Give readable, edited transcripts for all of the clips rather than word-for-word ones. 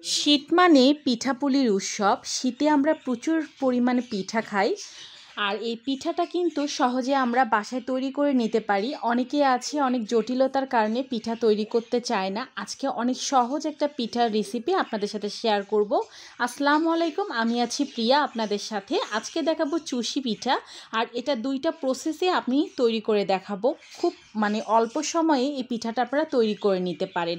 শীত মানে পিঠাপুলির উৎসব। শীতে আমরা প্রচুর পরিমাণে পিঠা খাই। আর এই পিঠাটা কিন্তু সহজে আমরা বাসায় তৈরি করে নিতে পারি। অনেকে আছে অনেক জটিলতার কারণে পিঠা তৈরি করতে চায় না। আজকে অনেক সহজ একটা পিঠার রেসিপি আপনাদের সাথে শেয়ার করব। আসসালামু আলাইকুম, আমি আছি প্রিয়া আপনাদের সাথে। আজকে দেখাবো চুষি পিঠা। আর এটা দুইটা প্রসেসে আমি তৈরি করে দেখাবো। খুব অল্প সময়ে এই পিঠাটা আপনারা তৈরি করে নিতে পারেন।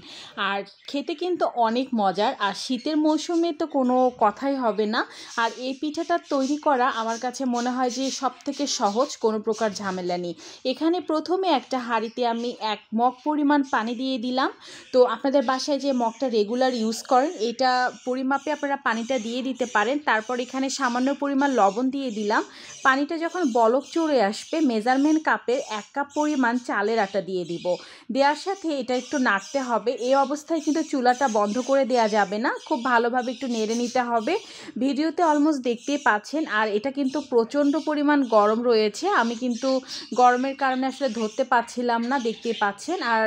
আর খেতে কিন্তু অনেক মজার। আর শীতের মৌসুমে তো কোনো কথাই হবে না। আর এই পিঠাটা তৈরি করা আমার কাছে মনে হয় যে সবথেকে সহজ, কোনো প্রকার ঝামেলা নেই। এখানে প্রথমে একটা হাঁড়িতে আমি 1 মগ পরিমাণ পানি দিয়ে দিলাম। তো আপনাদের বাসায় যে মগটা রেগুলার ইউজ করেন এটা পরিমাপে আপনারা পানিটা দিয়ে দিতে পারেন। তারপর এখানে সামান্য পরিমাণ লবণ দিয়ে দিলাম। পানিটা যখন বলক চড়ে আসবে মেজারমেন্ট কাপের 1 কাপ পরিমাণ চালের আটা দিয়ে দিব। দেওয়ার সাথে এটা একটু নাড়তে হবে। এই অবস্থায় কিন্তু চুলাটা বন্ধ করে দেওয়া যাবে না, খুব ভালোভাবে একটু নেড়ে নিতে হবে। ভিডিওতে অলমোস্ট দেখতেই পাচ্ছেন। আর এটা কিন্তু প্রচণ্ড পরিমাণ গরম রয়েছে, আমি কিন্তু গরমের কারণে আসলে ধরতে পারছিলাম না, দেখতেই পাচ্ছেন। আর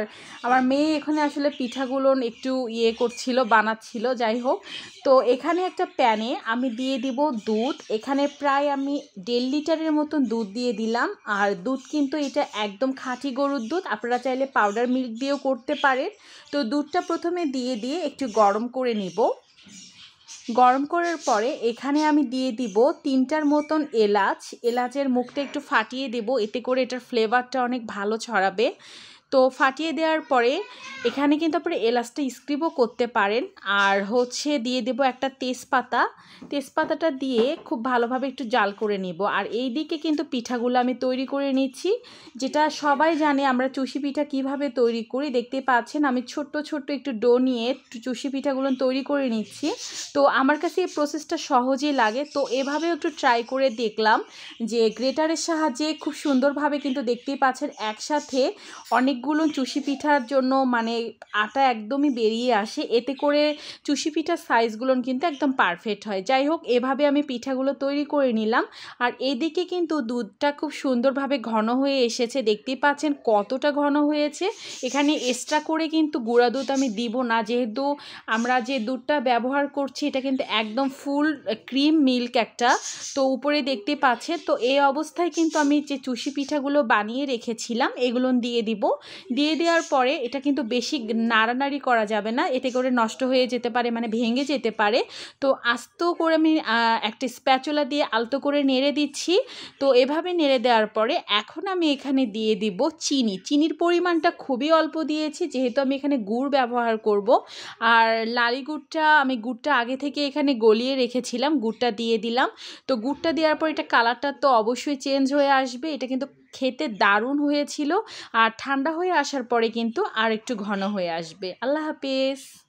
আমার মেয়ে এখানে আসলে পিঠাগুলো একটু করছিল, বানাচ্ছিল, যাই হোক। তো এখানে একটা প্যানে আমি দিয়ে দিব দুধ। এখানে প্রায় আমি 1.5 লিটারের মতন দুধ দিয়ে দিলাম। আর দুধ কিন্তু এটা একদম খাঁটি গরুর দুধ, আপনারা চাইলে পাউডার মিল্ক দিয়েও করতে পারেন। তো দুধটা প্রথমে দিয়ে একটু গরম করে নিব। গরম করার পরে এখানে আমি দিয়ে দিব 3টার মতন এলাচ। এলাচের মুখটা একটু ফাটিয়ে দেব, এতে করে এটার ফ্লেভারটা অনেক ভালো ছড়াবে। তো ফাটিয়ে দেওয়ার পরে এখানে কিন্তু আপনারা এলাচটা স্কিপও করতে পারেন। আর দিয়ে দেব একটা তেজপাতা। তেজপাতাটা দিয়ে খুব ভালোভাবে একটু জাল করে নিব। আর এই দিকে কিন্তু পিঠাগুলো আমি তৈরি করে নিচ্ছি। যেটা সবাই জানে আমরা চুষি পিঠা কিভাবে তৈরি করি, দেখতে পাচ্ছেন আমি ছোট্ট একটু ডো নিয়ে চুষি পিঠাগুলো তৈরি করে নিচ্ছি। তো আমার কাছে এই প্রসেসটা সহজই লাগে, তো এভাবেও একটু ট্রাই করে দেখলাম যে গ্রেটারের সাহায্যে খুব সুন্দরভাবে কিন্তু দেখতেই পাচ্ছেন একসাথে অনেকগুলো চুষি পিঠার জন্য আটা একদমই বেরিয়ে আসে। এতে করে চুষি পিঠার সাইজগুলো কিন্তু একদম পারফেক্ট হয়। যাই হোক, এভাবে আমি পিঠাগুলো তৈরি করে নিলাম। আর এদিকে কিন্তু দুধটা খুব সুন্দরভাবে ঘন হয়ে এসেছে, দেখতেই পাচ্ছেন কতটা ঘন হয়েছে। এখানে এক্সট্রা করে কিন্তু গুঁড়া দুধ আমি দিব না, যেহেতু আমরা যে দুধটা ব্যবহার করছি এটা কিন্তু একদম ফুল ক্রিম মিল্ক একটা। তো উপরে দেখতে পাচ্ছেন। তো এই অবস্থায় কিন্তু আমি যে চুষি পিঠাগুলো বানিয়ে রেখেছিলাম এগুলো দিয়ে দিব। দিয়ে দেওয়ার পরে এটা কিন্তু বেশি নাড়ানাড়ি করা যাবে না, এতে করে নষ্ট হয়ে যেতে পারে, ভেঙে যেতে পারে। তো আস্ত করে আমি একটা স্প্যাচুলা দিয়ে আলতো করে নেড়ে দিচ্ছি। তো এভাবে নেড়ে দেওয়ার পরে এখন আমি এখানে দিয়ে দিব চিনি। চিনির পরিমাণটা খুবই অল্প দিয়েছি, যেহেতু আমি এখানে গুড় ব্যবহার করব। আর লালি গুড়টা আগে থেকে এখানে গলিয়ে রেখেছিলাম, গুড়টা দিয়ে দিলাম। তো গুড়টা দেওয়ার পর এটা কালারটা তো অবশ্যই চেঞ্জ হয়ে আসবে। এটা কিন্তু খেতে দারুণ হয়েছিল। আর ঠান্ডা হয়ে আসার পরে কিন্তু আর একটু ঘন হয়ে আসবে। আল্লাহ হাফেজ।